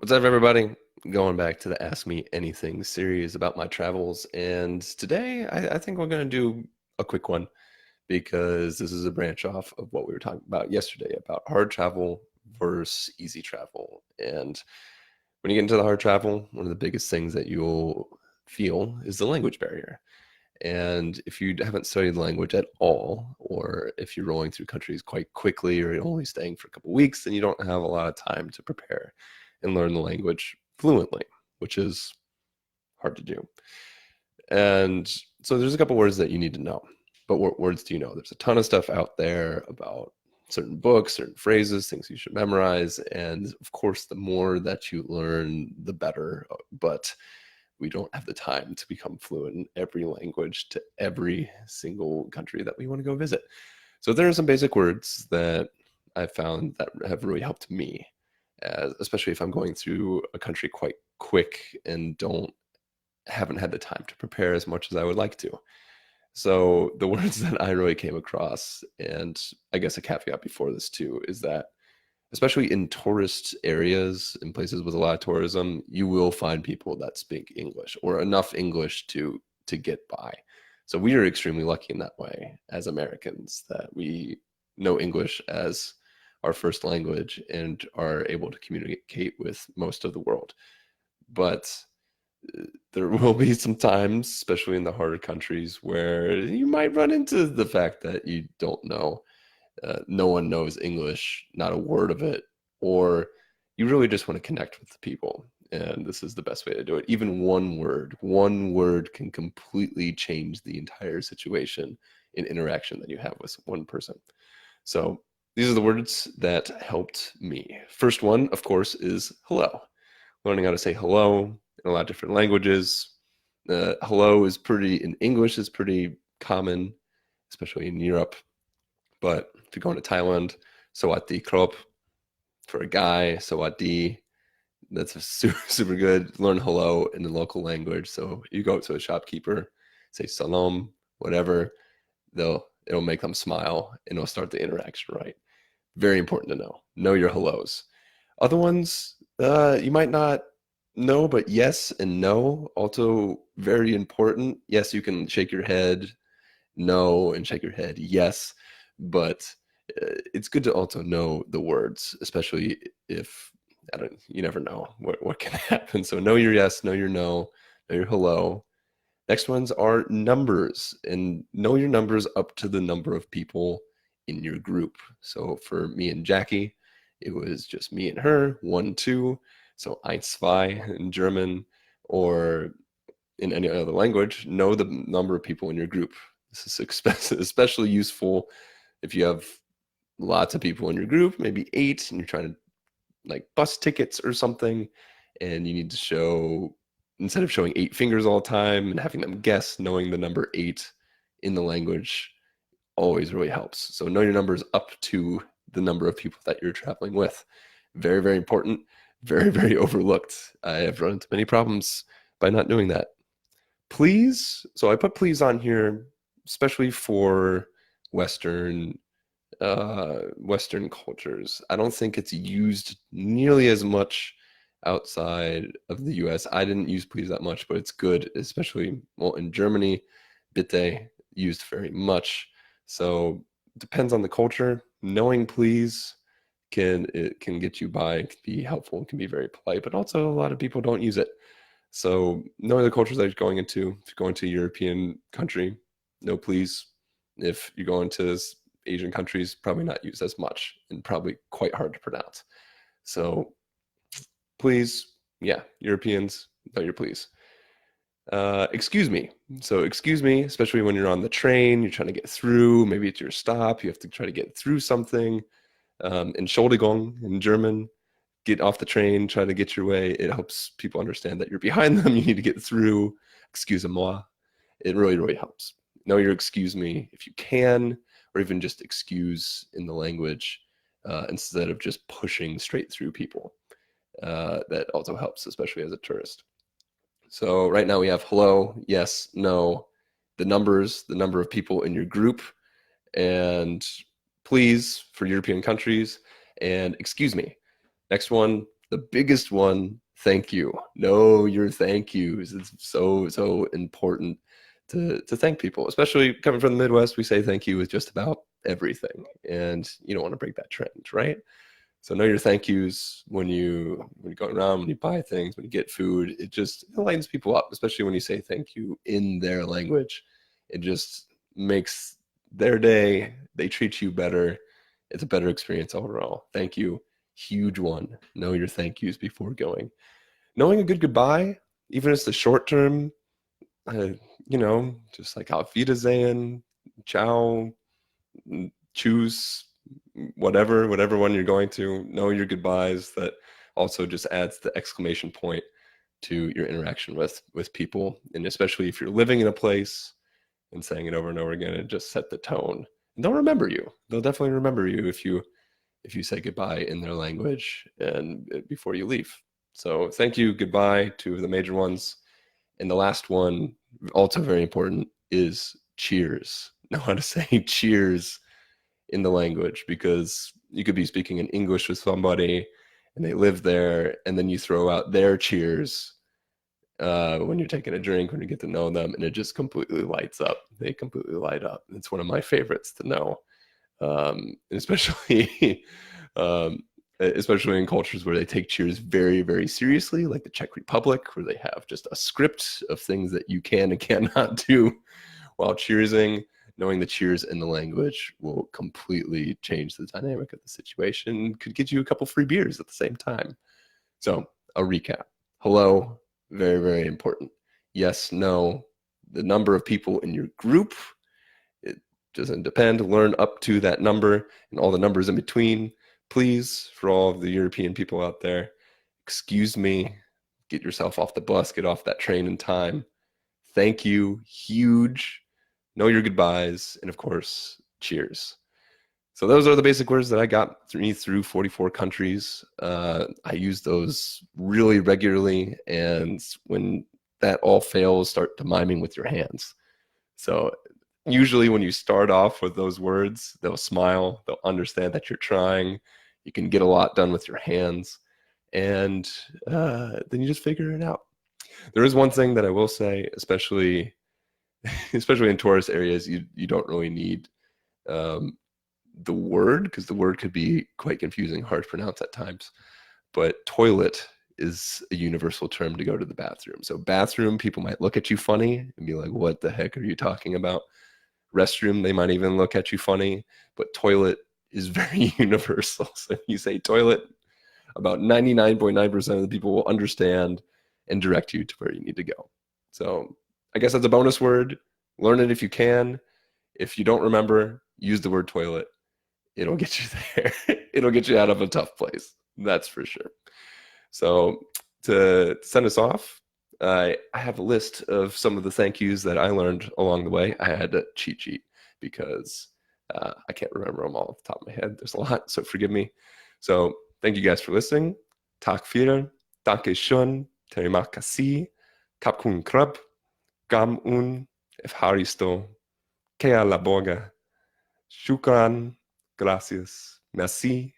What's up, everybody? Going back to the Ask Me Anything series about my travels. And today I think we're going to do a quick one because this is a branch off of what we were talking about yesterday about hard travel versus easy travel. And when you get into the hard travel, one of the biggest things that you'll feel is the language barrier. And if you haven't studied the language at all, or if you're rolling through countries quite quickly, or you're only staying for a couple weeks, then you don't have a lot of time to prepare and learn the language fluently, which is hard to do. And so there's a couple words that you need to know. But what words do you know? There's a ton of stuff out there about certain books, certain phrases, things you should memorize. And of course, the more that you learn, the better. But we don't have the time to become fluent in every language to every single country that we want to go visit. So there are some basic words that I've found that have really helped me, especially if I'm going through a country quite quick and don't haven't had the time to prepare as much as I would like to. So the words that I really came across, and I guess a caveat before this too, is that especially in tourist areas, in places with a lot of tourism, you will find people that speak English or enough English to get by. So we are extremely lucky in that way as Americans that we know English as our first language and are able to communicate with most of the world. But there will be some times, especially in the harder countries, where you might run into the fact that you don't know no one knows English, not a word of it, or you really just want to connect with the people. And this is the best way to do it. Even one word can completely change the entire situation in interaction that you have with one person. So these are the words that helped me. First one, of course, is hello. Learning how to say hello in a lot of different languages. Hello is in English is pretty common, especially in Europe. But if you're going to Thailand, Sawatdee Krop for a guy, Sawatdee, that's a super good. Learn hello in the local language. So you go up to a shopkeeper, say salam, whatever, it'll make them smile and it'll start the interaction right. Very important to know. Know your hellos. Other ones, you might not know, but yes and no, also very important. Yes, you can shake your head no and shake your head yes, but it's good to also know the words, especially if I don't. You never know what can happen. So know your yes, know your no, know your hello. Next ones are numbers, and know your numbers up to the number of people in your group. So for me and Jackie, it was just me and her, one, two. So eins, zwei in German, or in any other language, know the number of people in your group. This is especially useful if you have lots of people in your group, maybe eight, and you're trying to like bus tickets or something, and you need to show, instead of showing eight fingers all the time and having them guess, knowing the number eight in the language always really helps. So know your numbers up to the number of people that you're traveling with. Very, very important. Very, very overlooked. I have run into many problems by not doing that. Please, so I put please on here, especially for Western Western cultures. I don't think it's used nearly as much outside of the US. I didn't use please that much, but it's good, especially well in Germany, bitte used very much. So depends on the culture. Knowing please can get you by, can be helpful and can be very polite, but also a lot of people don't use it. So knowing the cultures that you're going into, if you're going to a European country, no please. If you're going to Asian countries, probably not used as much and probably quite hard to pronounce. So please, yeah, Europeans, know your please. Excuse me. So excuse me, especially when you're on the train, you're trying to get through, maybe it's your stop, you have to try to get through something. Entschuldigung in German, get off the train, try to get your way. It helps people understand that you're behind them. You need to get through. Excuse-moi. It really, really helps. Know your excuse me if you can, or even just excuse in the language instead of just pushing straight through people. That also helps, especially as a tourist. So right now we have hello, yes, no, the numbers, the number of people in your group, and please for European countries, and excuse me. Next one, the biggest one, thank you. Know your thank yous. It's so important to thank people, especially coming from the Midwest. We say thank you with just about everything, and you don't want to break that trend, right? So know your thank yous when you go around, when you buy things, when you get food. It lightens people up, especially when you say thank you in their language. It just makes their day. They treat you better. It's a better experience overall. Thank you. Huge one. Know your thank yous before going. Knowing a good goodbye, even if it's the short term, uh, just like auf Wiedersehen, ciao, choose whatever one you're going to. Know your goodbyes. That also just adds the exclamation point to your interaction with people, and especially if you're living in a place and saying it over and over again, it just set the tone. And they'll remember you. They'll definitely remember you if you say goodbye in their language and before you leave. So thank you, goodbye, to the major ones. And the last one, also very important, is cheers. Know how to say cheers in the language, because you could be speaking in English with somebody and they live there, and then you throw out their cheers when you're taking a drink, when you get to know them, and it just completely lights up. They completely light up. It's one of my favorites to know, especially especially in cultures where they take cheers very, very seriously, like the Czech Republic, where they have just a script of things that you can and cannot do while cheersing. Knowing the cheers in the language will completely change the dynamic of the situation. Could get you a couple free beers at the same time. So a recap. Hello, very, very important. Yes, no, the number of people in your group, it doesn't depend. Learn up to that number and all the numbers in between. Please, for all of the European people out there, excuse me, get yourself off the bus, get off that train in time. Thank you, huge. Know your goodbyes, and of course, cheers. So those are the basic words that I got through 44 countries. I use those really regularly, and when that all fails, start to miming with your hands. So usually when you start off with those words, they'll smile, they'll understand that you're trying. You can get a lot done with your hands, and then you just figure it out. There is one thing that I will say, especially in tourist areas, you don't really need the word, because the word could be quite confusing, hard to pronounce at times. But toilet is a universal term to go to the bathroom. So bathroom, people might look at you funny and be like, what the heck are you talking about? Restroom, they might even look at you funny, but toilet is very universal. So if you say toilet, about 99.9% of the people will understand and direct you to where you need to go. So I guess that's a bonus word. Learn it if you can. If you don't remember, use the word toilet. It'll get you there. It'll get you out of a tough place. That's for sure. So to send us off, I have a list of some of the thank yous that I learned along the way. I had to cheat sheet because I can't remember them all off the top of my head. There's a lot, so forgive me. So thank you guys for listening. Tak für, danke schön, terima kasih, kapkun krab, gam un, efharisto, kea la boga, shukran, gracias, merci,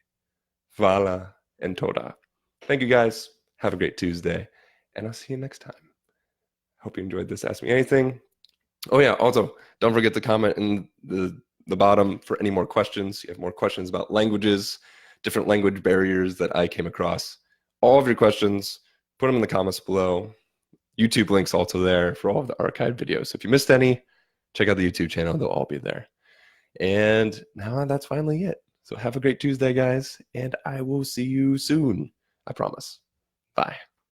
vala, and toda. Thank you guys. Have a great Tuesday, and I'll see you next time. Hope you enjoyed this Ask Me Anything. Oh yeah, also don't forget to comment in the bottom for any more questions. You have more questions about languages, different language barriers that I came across. All of your questions, put them in the comments below. YouTube links also there for all of the archived videos. So if you missed any, check out the YouTube channel. They'll all be there. And now that's finally it. So have a great Tuesday, guys, and I will see you soon. I promise. Bye.